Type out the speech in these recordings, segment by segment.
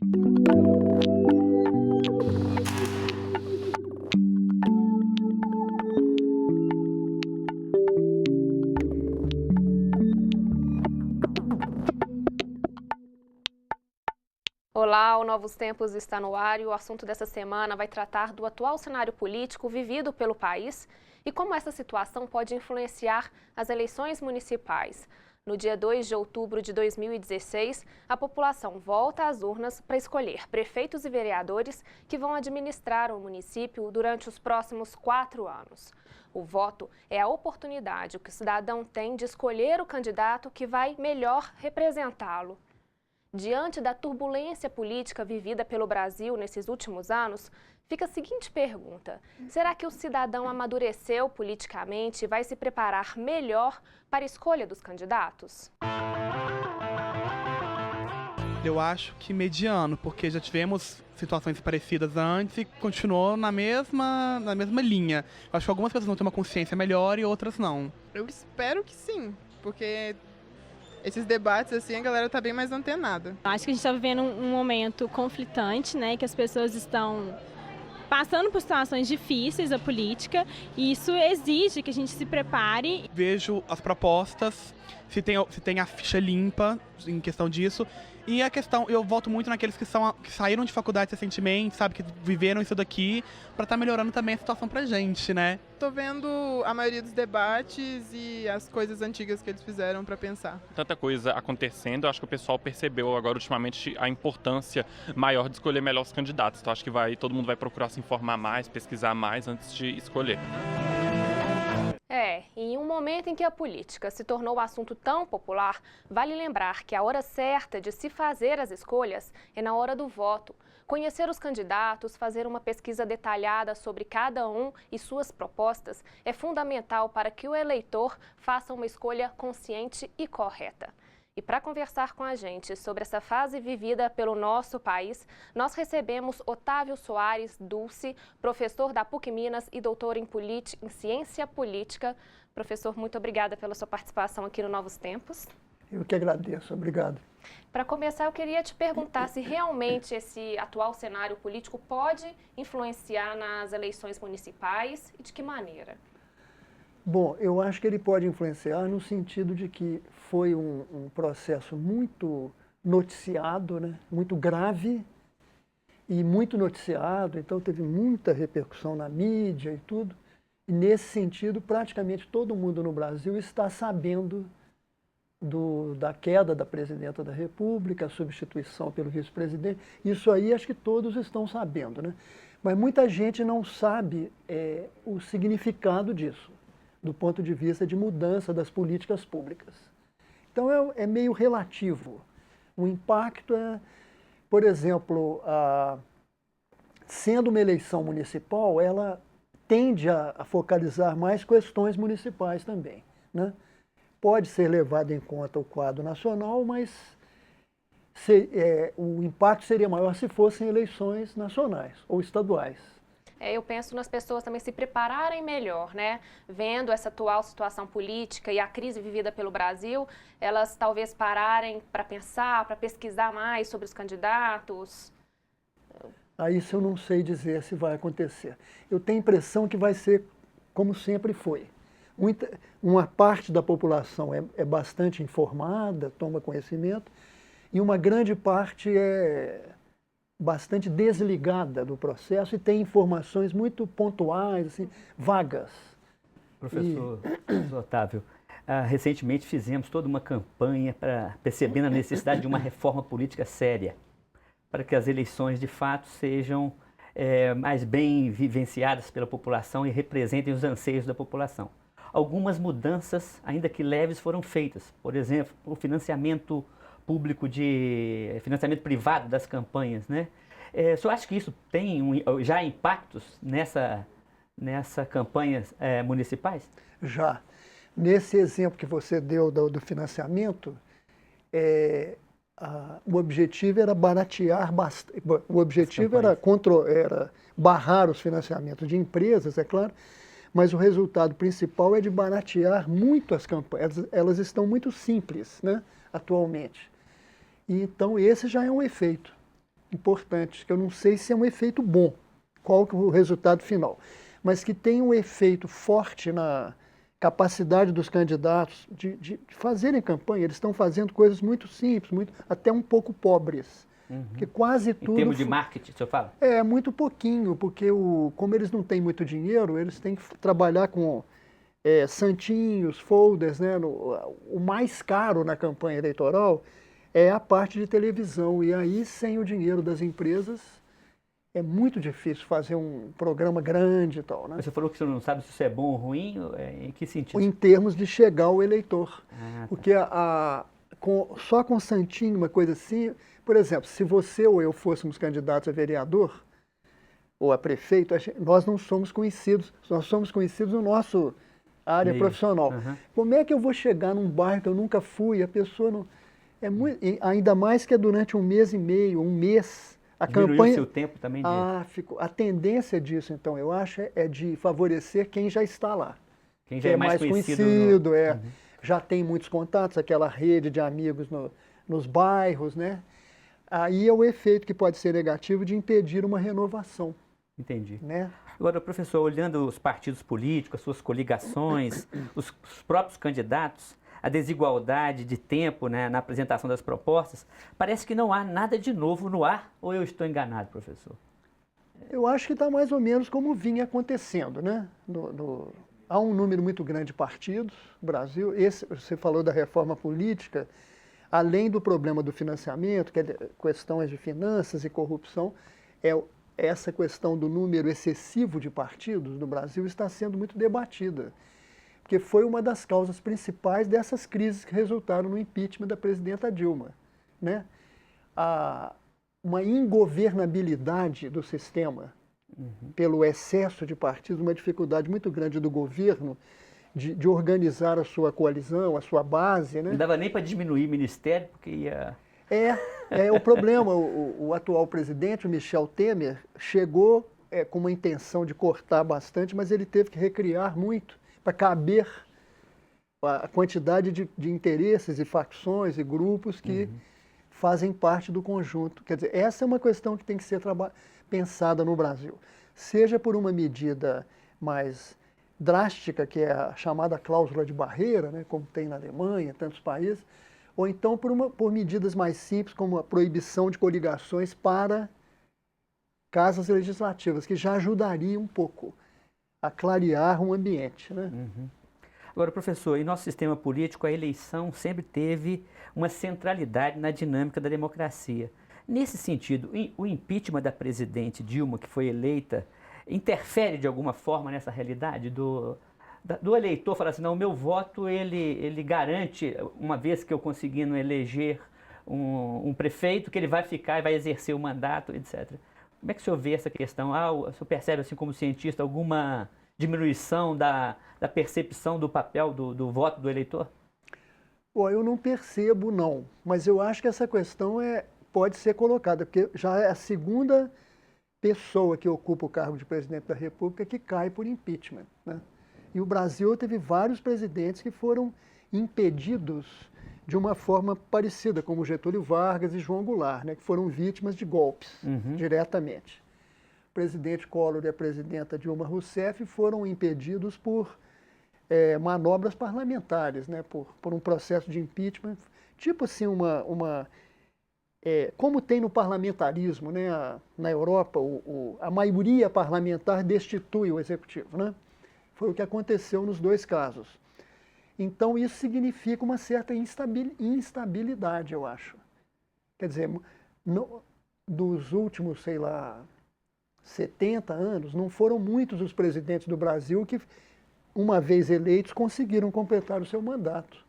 Olá, o Novos Tempos está no ar e o assunto dessa semana vai tratar do atual cenário político vivido pelo país e como essa situação pode influenciar as eleições municipais. No dia 2 de outubro de 2016, a população volta às urnas para escolher prefeitos e vereadores que vão administrar o município durante os próximos 4 anos. O voto é a oportunidade que o cidadão tem de escolher o candidato que vai melhor representá-lo. Diante da turbulência política vivida pelo Brasil nesses últimos anos, fica a seguinte pergunta: será que o cidadão amadureceu politicamente e vai se preparar melhor para a escolha dos candidatos? Eu acho que mediano, porque já tivemos situações parecidas antes e continuou na mesma linha. Eu acho que algumas pessoas vão ter uma consciência melhor e outras não. Eu espero que sim, porque esses debates, assim, a galera tá bem mais antenada. Acho que a gente está vivendo um momento conflitante, né, que as pessoas estão passando por situações difíceis da política e isso exige que a gente se prepare. Vejo as propostas, se tem a ficha limpa em questão disso. E a questão, eu volto muito naqueles que saíram de faculdade recentemente, sabe, que viveram isso daqui, para estar melhorando também a situação pra gente, né? Tô vendo a maioria dos debates e as coisas antigas que eles fizeram para pensar. Tanta coisa acontecendo, acho que o pessoal percebeu agora ultimamente a importância maior de escolher melhor os candidatos. Então acho que todo mundo vai procurar se informar mais, pesquisar mais antes de escolher. Em um momento em que a política se tornou um assunto tão popular, vale lembrar que a hora certa de se fazer as escolhas é na hora do voto. Conhecer os candidatos, fazer uma pesquisa detalhada sobre cada um e suas propostas é fundamental para que o eleitor faça uma escolha consciente e correta. E para conversar com a gente sobre essa fase vivida pelo nosso país, nós recebemos Otávio Soares Dulce, professor da PUC Minas e doutor em Ciência Política. Professor, muito obrigada pela sua participação aqui no Novos Tempos. Eu que agradeço, obrigado. Para começar, eu queria te perguntar se realmente esse atual cenário político pode influenciar nas eleições municipais e de que maneira? Bom, eu acho que ele pode influenciar no sentido de que foi um processo muito noticiado, né? Muito grave e muito noticiado, então teve muita repercussão na mídia e tudo. E nesse sentido, praticamente todo mundo no Brasil está sabendo da queda da presidenta da República, a substituição pelo vice-presidente. Isso aí acho que todos estão sabendo, né? Mas muita gente não sabe o significado disso, do ponto de vista de mudança das políticas públicas. Então é meio relativo. O impacto por exemplo, sendo uma eleição municipal, ela tende a focalizar mais questões municipais também, né? Pode ser levado em conta o quadro nacional, mas o impacto seria maior se fossem eleições nacionais ou estaduais. Eu penso nas pessoas também se prepararem melhor, né? Vendo essa atual situação política e a crise vivida pelo Brasil, elas talvez pararem para pensar, para pesquisar mais sobre os candidatos. Isso eu não sei dizer se vai acontecer. Eu tenho a impressão que vai ser como sempre foi. Uma parte da população é bastante informada, toma conhecimento, e uma grande parte é bastante desligada do processo e tem informações muito pontuais, assim, vagas. Professor Otávio, recentemente fizemos toda uma campanha percebendo a necessidade de uma reforma política séria, para que as eleições de fato sejam mais bem vivenciadas pela população e representem os anseios da população. Algumas mudanças, ainda que leves, foram feitas. Por exemplo, o financiamento público financiamento privado das campanhas, né? O senhor acha que isso tem já impactos nessa campanhas municipais? Já. Nesse exemplo que você deu do financiamento, o objetivo era baratear bastante. O objetivo era barrar os financiamentos de empresas, é claro, mas o resultado principal é de baratear muito as campanhas. Elas estão muito simples, né, atualmente. E, então, esse já é um efeito. importante, que eu não sei se é um efeito bom, qual que é o resultado final, mas que tem um efeito forte na capacidade dos candidatos de fazerem campanha. Eles estão fazendo coisas muito simples, até um pouco pobres. Porque quase tudo... Em termos de marketing, o senhor fala? É, muito pouquinho, porque como eles não têm muito dinheiro, eles têm que trabalhar com santinhos, folders, né? O mais caro na campanha eleitoral é a parte de televisão. E aí, sem o dinheiro das empresas, é muito difícil fazer um programa grande e tal, né? Você falou que você não sabe se isso é bom ou ruim, em que sentido? Em termos de chegar ao eleitor. Tá. Porque só com santinho, uma coisa assim... Por exemplo, se você ou eu fôssemos candidatos a vereador ou a prefeito, nós não somos conhecidos, nós somos conhecidos no nosso área profissional. Como é que eu vou chegar num bairro que eu nunca fui, a pessoa não... ainda mais que é durante um mês e meio, um mês, a Diminuiu campanha... o seu tempo também? A tendência disso, então, eu acho, é de favorecer quem já está lá. Quem já é mais conhecido. Já tem muitos contatos, aquela rede de amigos nos bairros, né? Aí é o efeito que pode ser negativo de impedir uma renovação. Entendi. Né? Agora, professor, olhando os partidos políticos, as suas coligações, os próprios candidatos, a desigualdade de tempo, né, na apresentação das propostas, parece que não há nada de novo no ar, ou eu estou enganado, professor? Eu acho que está mais ou menos como vinha acontecendo, né? Há um número muito grande de partidos no Brasil. Você falou da reforma política. Além do problema do financiamento, que é questões de finanças e corrupção, essa questão do número excessivo de partidos no Brasil está sendo muito debatida, porque foi uma das causas principais dessas crises que resultaram no impeachment da presidenta Dilma, né? Uma ingovernabilidade do sistema pelo excesso de partidos, uma dificuldade muito grande do governo de organizar a sua coalizão, a sua base, né? Não dava nem para diminuir o ministério, porque ia... É o problema. O atual presidente, o Michel Temer, chegou com uma intenção de cortar bastante, mas ele teve que recriar muito para caber a quantidade de interesses e facções e grupos que fazem parte do conjunto. Quer dizer, essa é uma questão que tem que ser pensada no Brasil. Seja por uma medida mais drástica, que é a chamada cláusula de barreira, né, como tem na Alemanha, tantos países, ou então por medidas mais simples, como a proibição de coligações para casas legislativas, que já ajudaria um pouco a clarear um ambiente, né? Agora, professor, em nosso sistema político, a eleição sempre teve uma centralidade na dinâmica da democracia. Nesse sentido, o impeachment da presidente Dilma, que foi eleita, interfere de alguma forma nessa realidade do eleitor falar assim, não, o meu voto ele garante, uma vez que eu conseguindo eleger um prefeito, que ele vai ficar e vai exercer o mandato, etc. Como é que o senhor vê essa questão? O senhor percebe, assim, como cientista, alguma diminuição da percepção do papel do voto do eleitor? Eu não percebo, não. Mas eu acho que essa questão pode ser colocada, porque já é a segunda pessoa que ocupa o cargo de presidente da República que cai por impeachment, né? E o Brasil teve vários presidentes que foram impedidos de uma forma parecida, como Getúlio Vargas e João Goulart, né, que foram vítimas de golpes diretamente. O presidente Collor e a presidenta Dilma Rousseff foram impedidos por manobras parlamentares, né, por um processo de impeachment, tipo assim, como tem no parlamentarismo, né, na Europa, a maioria parlamentar destitui o executivo, né? Foi o que aconteceu nos dois casos. Então, isso significa uma certa instabilidade, eu acho. Quer dizer, dos últimos, 70 anos, não foram muitos os presidentes do Brasil que, uma vez eleitos, conseguiram completar o seu mandato.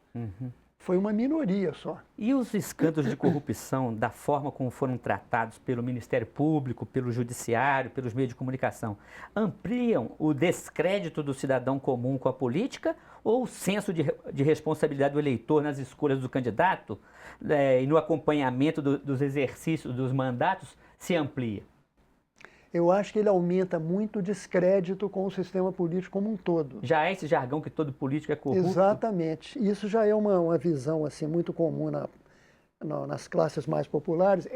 Foi uma minoria só. E os escândalos de corrupção, da forma como foram tratados pelo Ministério Público, pelo Judiciário, pelos meios de comunicação, ampliam o descrédito do cidadão comum com a política ou o senso de responsabilidade do eleitor nas escolhas do candidato e no acompanhamento dos exercícios dos mandatos se amplia? Eu acho que ele aumenta muito o descrédito com o sistema político como um todo. Já é esse jargão que todo político é corrupto? Exatamente. Isso já é uma visão assim, muito comum nas classes mais populares,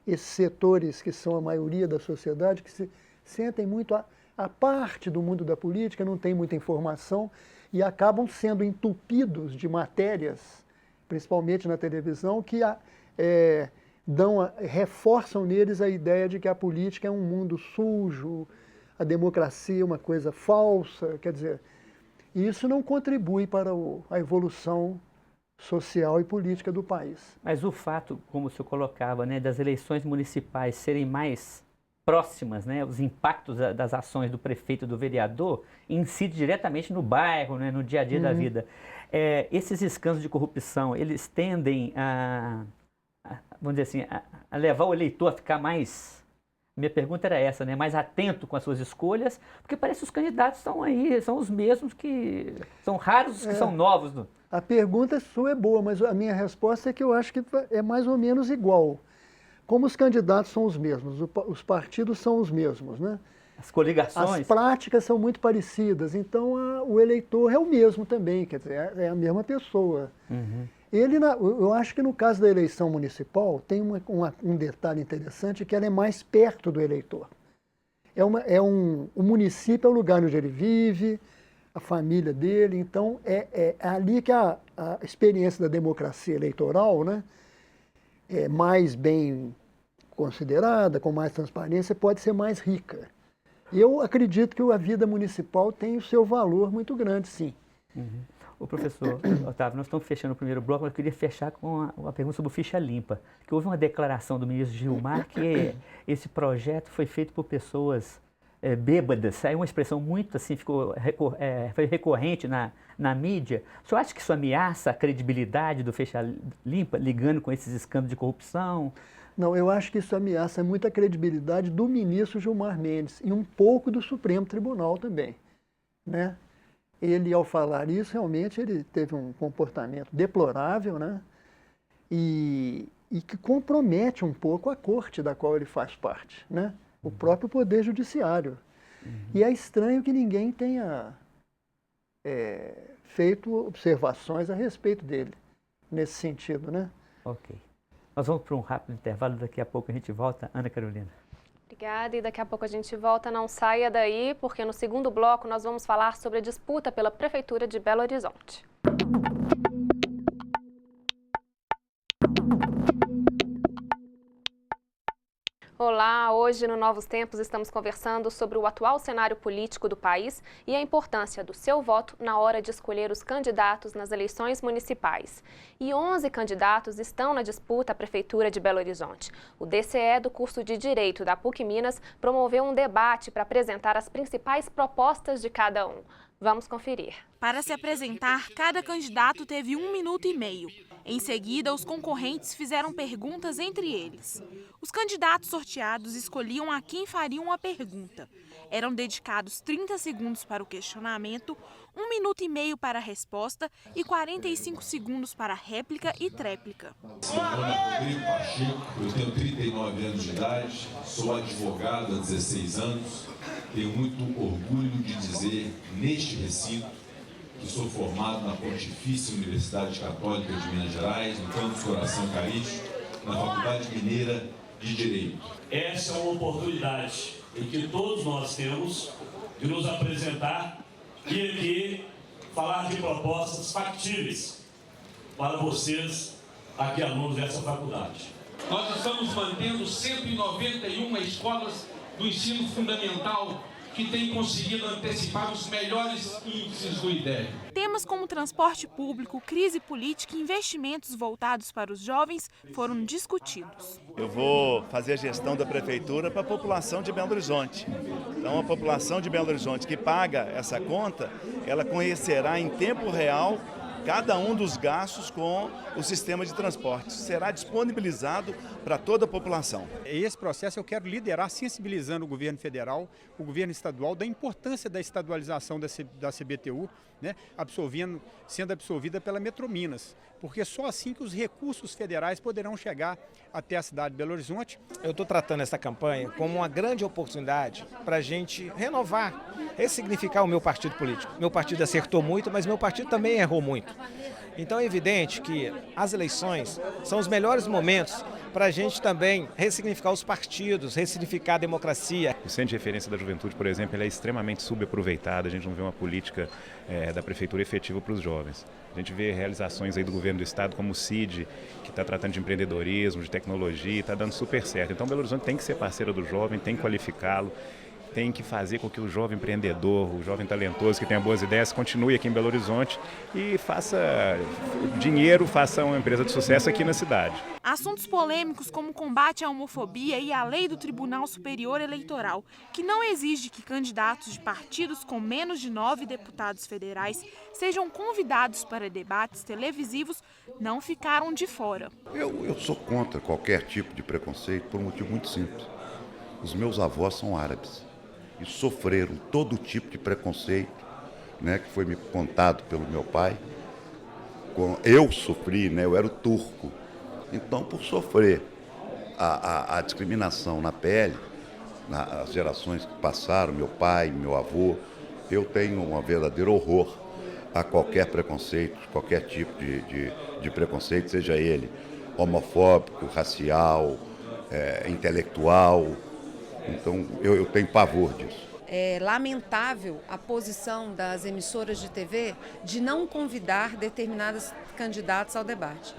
esses setores que são a maioria da sociedade, que se sentem muito à parte do mundo da política, não tem muita informação e acabam sendo entupidos de matérias, principalmente na televisão, que reforçam neles a ideia de que a política é um mundo sujo, a democracia é uma coisa falsa, quer dizer, isso não contribui para a evolução social e política do país. Mas o fato, como o senhor colocava, né, das eleições municipais serem mais próximas, né, os impactos das ações do prefeito e do vereador incidem diretamente no bairro, né, no dia a dia da vida. Esses escândalos de corrupção, eles tendem vamos dizer assim, a levar o eleitor a ficar mais... Minha pergunta era essa, né? Mais atento com as suas escolhas, porque parece que os candidatos estão aí, são os mesmos que... São raros os que são novos. A pergunta sua é boa, mas a minha resposta é que eu acho que é mais ou menos igual. Como os candidatos são os mesmos, os partidos são os mesmos, né? As coligações... As práticas são muito parecidas, então o eleitor é o mesmo também, quer dizer, é a mesma pessoa. Eu acho que no caso da eleição municipal tem um detalhe interessante, que ela é mais perto do eleitor. O município é o lugar onde ele vive, a família dele, então é ali que a experiência da democracia eleitoral, né, é mais bem considerada, com mais transparência, pode ser mais rica. Eu acredito que a vida municipal tem o seu valor muito grande, sim. O professor Otávio, nós estamos fechando o primeiro bloco, mas eu queria fechar com uma pergunta sobre o ficha limpa. Que houve uma declaração do ministro Gilmar que esse projeto foi feito por pessoas bêbadas. É uma expressão muito assim, foi recorrente na mídia. O senhor acha que isso ameaça a credibilidade do ficha limpa, ligando com esses escândalos de corrupção? Não, eu acho que isso ameaça muito a credibilidade do ministro Gilmar Mendes e um pouco do Supremo Tribunal também, né? Ele, ao falar isso, realmente ele teve um comportamento deplorável, né? E que compromete um pouco a corte da qual ele faz parte, né? O próprio Poder Judiciário. E é estranho que ninguém tenha feito observações a respeito dele, nesse sentido, né? Ok. Nós vamos para um rápido intervalo, daqui a pouco a gente volta. Ana Carolina. Obrigada, e daqui a pouco a gente volta. Não saia daí, porque no segundo bloco nós vamos falar sobre a disputa pela Prefeitura de Belo Horizonte. Olá, hoje no Novos Tempos estamos conversando sobre o atual cenário político do país e a importância do seu voto na hora de escolher os candidatos nas eleições municipais. E 11 candidatos estão na disputa à Prefeitura de Belo Horizonte. O DCE do curso de Direito da PUC Minas promoveu um debate para apresentar as principais propostas de cada um. Vamos conferir. Para se apresentar, cada candidato teve 1 minuto e meio. Em seguida, os concorrentes fizeram perguntas entre eles. Os candidatos sorteados escolhiam a quem fariam a pergunta. Eram dedicados 30 segundos para o questionamento, 1 minuto e meio para a resposta e 45 segundos para réplica e tréplica. Meu nome é Rodrigo Pacheco, eu tenho 39 anos de idade, sou advogado há 16 anos, tenho muito orgulho de dizer neste recinto que sou formado na Pontifícia Universidade Católica de Minas Gerais, no campus Coração Carístico, na Faculdade Mineira de Direito. Essa é uma oportunidade em que todos nós temos de nos apresentar e aqui falar de propostas factíveis para vocês, aqui alunos dessa faculdade. Nós estamos mantendo 191 escolas do ensino fundamental que têm conseguido antecipar os melhores índices do IDEB. Temas como transporte público, crise política e investimentos voltados para os jovens foram discutidos. Eu vou fazer a gestão da prefeitura para a população de Belo Horizonte. Então, a população de Belo Horizonte que paga essa conta, ela conhecerá em tempo real cada um dos gastos com o sistema de transporte. Será disponibilizado para toda a população. Esse processo eu quero liderar sensibilizando o governo federal, o governo estadual, da importância da estadualização da CBTU, né, sendo absorvida pela Metrominas, porque só assim que os recursos federais poderão chegar até a cidade de Belo Horizonte. Eu estou tratando essa campanha como uma grande oportunidade para a gente renovar, ressignificar o meu partido político. Meu partido acertou muito, mas meu partido também errou muito. Então é evidente que as eleições são os melhores momentos para a gente também ressignificar os partidos, ressignificar a democracia. O Centro de Referência da Juventude, por exemplo, ele é extremamente subaproveitado, a gente não vê uma política da Prefeitura efetiva para os jovens. A gente vê realizações aí do governo do estado, como o CID, que está tratando de empreendedorismo, de tecnologia, está dando super certo. Então, Belo Horizonte tem que ser parceiro do jovem, tem que qualificá-lo, tem que fazer com que o jovem empreendedor, o jovem talentoso, que tenha boas ideias, continue aqui em Belo Horizonte e faça dinheiro, faça uma empresa de sucesso aqui na cidade. Assuntos polêmicos como o combate à homofobia e a lei do Tribunal Superior Eleitoral, que não exige que candidatos de partidos com menos de 9 deputados federais sejam convidados para debates televisivos, não ficaram de fora. Eu sou contra qualquer tipo de preconceito por um motivo muito simples. Os meus avós são árabes e sofreram todo tipo de preconceito, né, que foi me contado pelo meu pai. Eu sofri, né, eu era o turco. Então, por sofrer a discriminação na pele, nas gerações que passaram, meu pai, meu avô, eu tenho um verdadeiro horror a qualquer preconceito, qualquer tipo de preconceito, seja ele homofóbico, racial, intelectual. Então, eu tenho pavor disso. É lamentável a posição das emissoras de TV de não convidar determinados candidatos ao debate.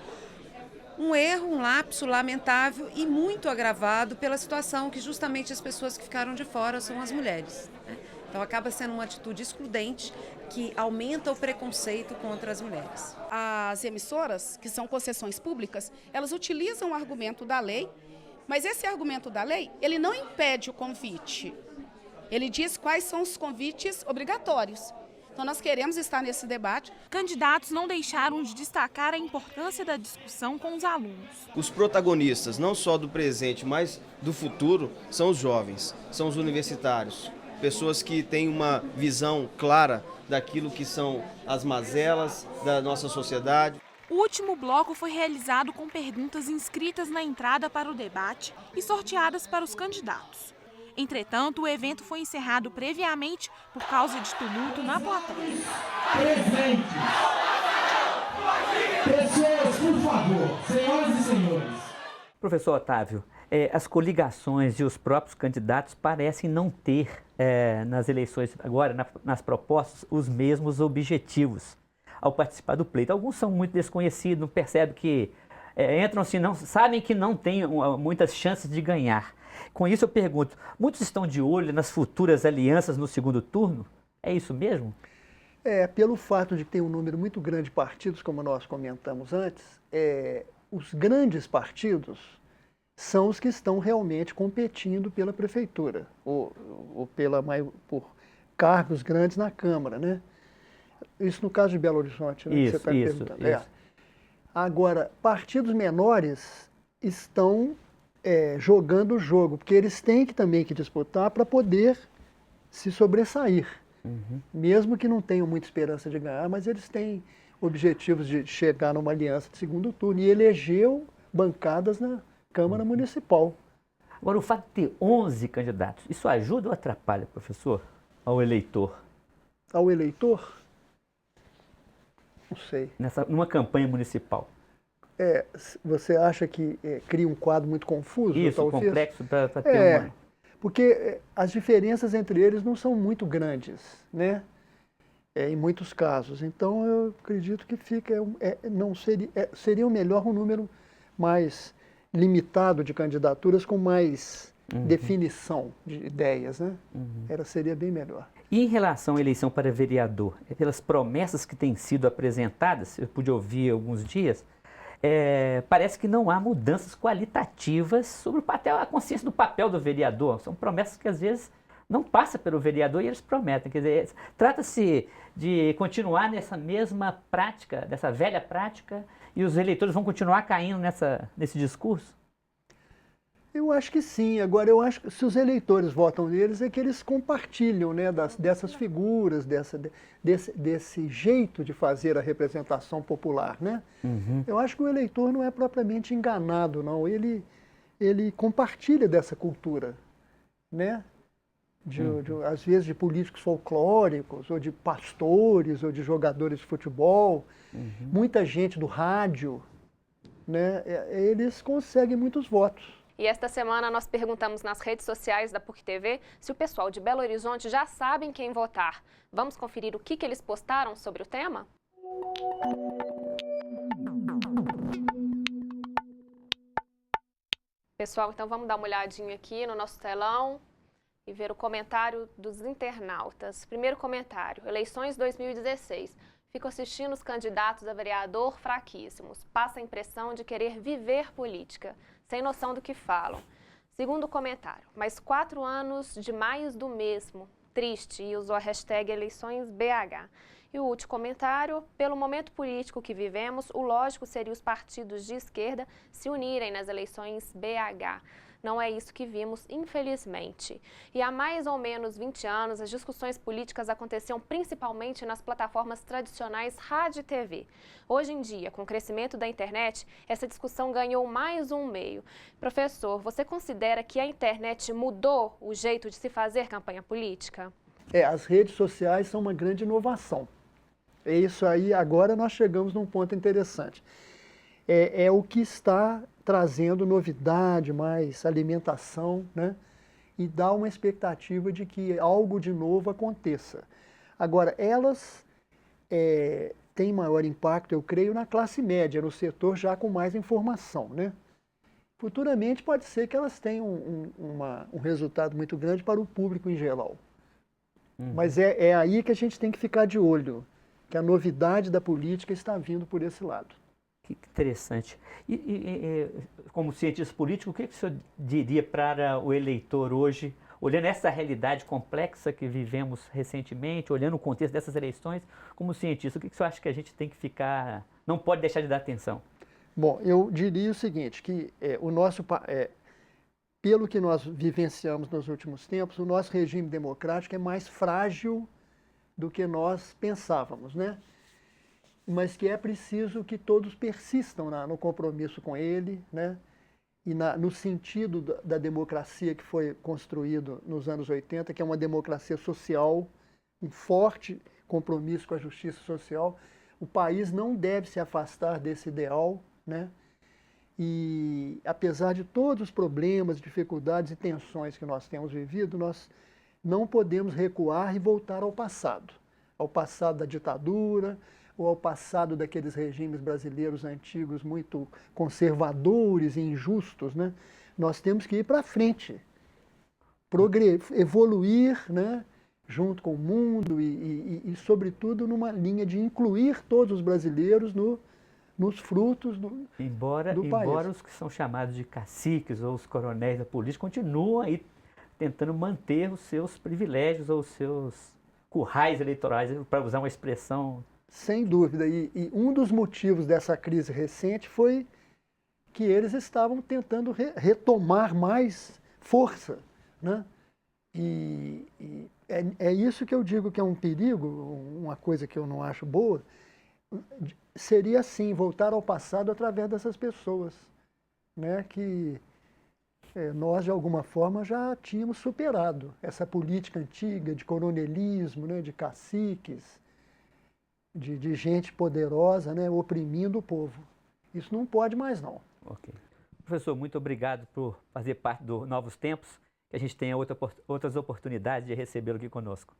Um erro, um lapso lamentável e muito agravado pela situação que justamente as pessoas que ficaram de fora são as mulheres, né? Então acaba sendo uma atitude excludente que aumenta o preconceito contra as mulheres. As emissoras, que são concessões públicas, elas utilizam o argumento da lei, mas esse argumento da lei, ele não impede o convite. Ele diz quais são os convites obrigatórios. Então, nós queremos estar nesse debate. Candidatos não deixaram de destacar a importância da discussão com os alunos. Os protagonistas, não só do presente, mas do futuro, são os jovens, são os universitários. Pessoas que têm uma visão clara daquilo que são as mazelas da nossa sociedade. O último bloco foi realizado com perguntas inscritas na entrada para o debate e sorteadas para os candidatos. Entretanto, o evento foi encerrado previamente por causa de tumulto na plateia. Presente! Pessoas, por favor, senhoras e senhores. Professor Otávio, as coligações e os próprios candidatos parecem não ter, nas eleições agora, nas propostas, os mesmos objetivos ao participar do pleito. Alguns são muito desconhecidos, não percebem que entram assim, não sabem que não têm muitas chances de ganhar. Com isso eu pergunto, muitos estão de olho nas futuras alianças no segundo turno? É isso mesmo? Pelo fato de ter um número muito grande de partidos, como nós comentamos antes, os grandes partidos são os que estão realmente competindo pela prefeitura, ou por cargos grandes na Câmara, né? Isso no caso de Belo Horizonte, né? Isso, que você está perguntando. Agora, partidos menores estão jogando o jogo, porque eles têm também que disputar para poder se sobressair. Mesmo que não tenham muita esperança de ganhar, mas eles têm objetivos de chegar numa aliança de segundo turno e elegeu bancadas na Câmara Municipal. Agora, o fato de ter 11 candidatos, isso ajuda ou atrapalha, professor, ao eleitor? Ao eleitor? Não sei. Numa campanha municipal. Você acha que cria um quadro muito confuso? Isso, talvez? Complexo para ter uma... Porque as diferenças entre eles não são muito grandes, né? Em muitos casos. Então, eu acredito que seria melhor um número mais limitado de candidaturas com mais definição de ideias, né? Seria bem melhor. E em relação à eleição para vereador, pelas promessas que têm sido apresentadas, eu pude ouvir alguns dias, parece que não há mudanças qualitativas sobre o papel, a consciência do papel do vereador. São promessas que às vezes não passam pelo vereador e eles prometem. Quer dizer, trata-se de continuar nessa mesma prática, dessa velha prática, e os eleitores vão continuar caindo nesse discurso? Eu acho que sim. Agora, eu acho que se os eleitores votam neles é que eles compartilham, né, dessas figuras, desse jeito de fazer a representação popular, né? Eu acho que o eleitor não é propriamente enganado, não. Ele compartilha dessa cultura, né? às vezes de políticos folclóricos, ou de pastores, ou de jogadores de futebol, muita gente do rádio, né? Eles conseguem muitos votos. E esta semana nós perguntamos nas redes sociais da PUC TV se o pessoal de Belo Horizonte já sabe em quem votar. Vamos conferir o que eles postaram sobre o tema? Pessoal, então vamos dar uma olhadinha aqui no nosso telão e ver o comentário dos internautas. Primeiro comentário, eleições 2016. Fico assistindo os candidatos a vereador fraquíssimos. Passa a impressão de querer viver política, sem noção do que falam. Segundo comentário, mais 4 anos de mais do mesmo. Triste, e usou a hashtag eleiçõesBH. E o último comentário, pelo momento político que vivemos, o lógico seria os partidos de esquerda se unirem nas eleições BH. Não é isso que vimos, infelizmente. E há mais ou menos 20 anos, as discussões políticas aconteciam principalmente nas plataformas tradicionais rádio e TV. Hoje em dia, com o crescimento da internet, essa discussão ganhou mais um meio. Professor, você considera que a internet mudou o jeito de se fazer campanha política? As redes sociais são uma grande inovação. É isso aí, agora nós chegamos num ponto interessante. É o que está trazendo novidade, mais alimentação, né? E dá uma expectativa de que algo de novo aconteça. Agora, elas têm maior impacto, eu creio, na classe média, no setor já com mais informação, né? Futuramente pode ser que elas tenham um resultado muito grande para o público em geral. Mas é aí que a gente tem que ficar de olho, que a novidade da política está vindo por esse lado. Que interessante. E como cientista político, o que o senhor diria para o eleitor hoje, olhando essa realidade complexa que vivemos recentemente, olhando o contexto dessas eleições, como cientista, o que o senhor acha que a gente tem que ficar, não pode deixar de dar atenção? Bom, eu diria o seguinte, que pelo que nós vivenciamos nos últimos tempos, o nosso regime democrático é mais frágil do que nós pensávamos, né? Mas que é preciso que todos persistam no compromisso com ele, né? E no sentido da democracia que foi construído nos anos 80, que é uma democracia social, um forte compromisso com a justiça social. O país não deve se afastar desse ideal, né? E apesar de todos os problemas, dificuldades e tensões que nós temos vivido, nós não podemos recuar e voltar ao passado da ditadura, ou ao passado daqueles regimes brasileiros antigos muito conservadores e injustos, né? Nós temos que ir para frente, evoluir, né? Junto com o mundo e, sobretudo, numa linha de incluir todos os brasileiros nos frutos do país. Embora os que são chamados de caciques ou os coronéis da política continuam aí tentando manter os seus privilégios ou os seus currais eleitorais, para usar uma expressão... Sem dúvida. E um dos motivos dessa crise recente foi que eles estavam tentando retomar mais força, né? E é isso que eu digo que é um perigo, uma coisa que eu não acho boa, seria assim, voltar ao passado através dessas pessoas, né? Que nós, de alguma forma, já tínhamos superado essa política antiga de coronelismo, né? De caciques, de gente poderosa, né, oprimindo o povo. Isso não pode mais, não. Ok. Professor, muito obrigado por fazer parte do Novos Tempos, que a gente tenha outras oportunidades de recebê-lo aqui conosco.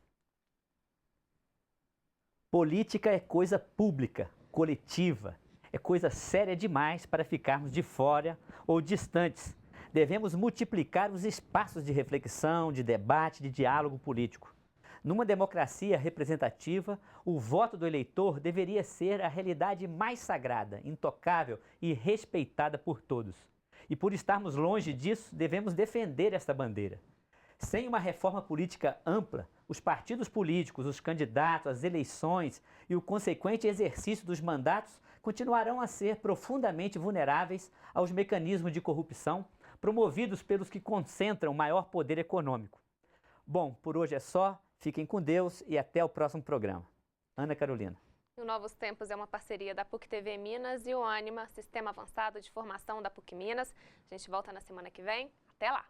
Política é coisa pública, coletiva, é coisa séria demais para ficarmos de fora ou distantes. Devemos multiplicar os espaços de reflexão, de debate, de diálogo político. Numa democracia representativa, o voto do eleitor deveria ser a realidade mais sagrada, intocável e respeitada por todos. E por estarmos longe disso, devemos defender esta bandeira. Sem uma reforma política ampla, os partidos políticos, os candidatos, as eleições e o consequente exercício dos mandatos continuarão a ser profundamente vulneráveis aos mecanismos de corrupção promovidos pelos que concentram maior poder econômico. Bom, por hoje é só. Fiquem com Deus e até o próximo programa. Ana Carolina. O Novos Tempos é uma parceria da PUC TV Minas e o Ânima, Sistema Avançado de Formação da PUC Minas. A gente volta na semana que vem. Até lá!